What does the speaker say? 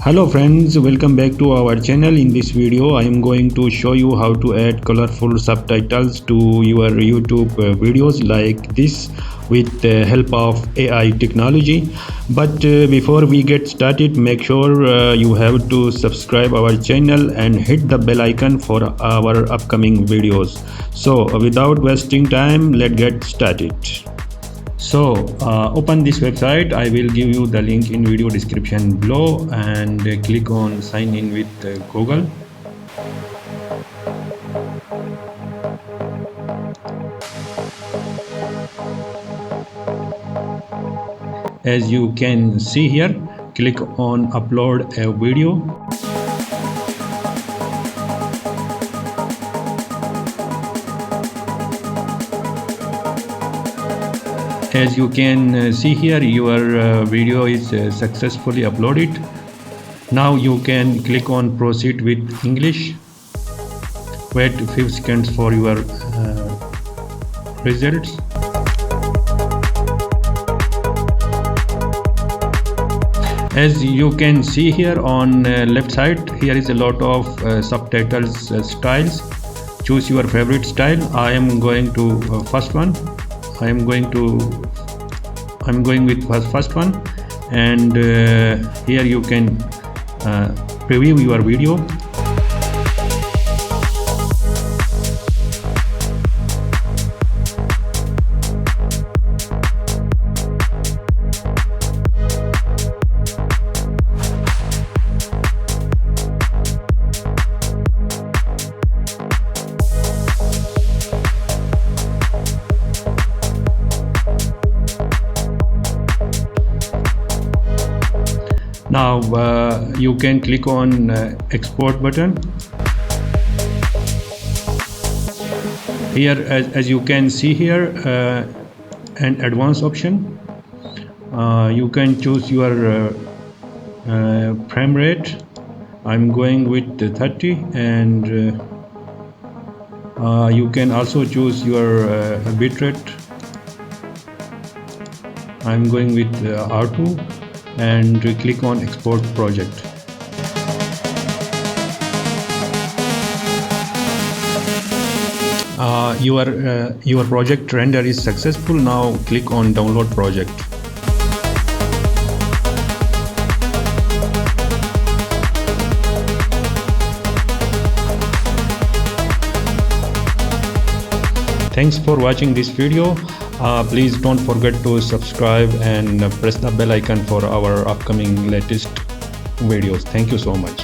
Hello friends, welcome back to our channel. In this video I am going to show you how to add colorful subtitles to your YouTube videos like this with the help of AI technology. But before we get started, make sure you have to subscribe our channel and hit the bell icon for our upcoming videos. So without wasting time, let's get started. So open this website. I will give you the link in video description below and click on sign in with Google. As you can see here, click on upload a video. As you can see here, your video is successfully uploaded. Now you can click on proceed with English. Wait a few seconds for your results. As you can see here on left side, here is a lot of subtitles styles. Choose your favorite style. I am going to first one. I'm going with first one, and here you can preview your video. Now you can click on export button. Here as you can see here, an advanced option. You can choose your frame rate. I'm going with 30, and you can also choose your bitrate. I'm going with R2 and click on export project. Your project render is successful. Now click on download project. Thanks for watching this video. Please don't forget to subscribe and press the bell icon for our upcoming latest videos. Thank you so much.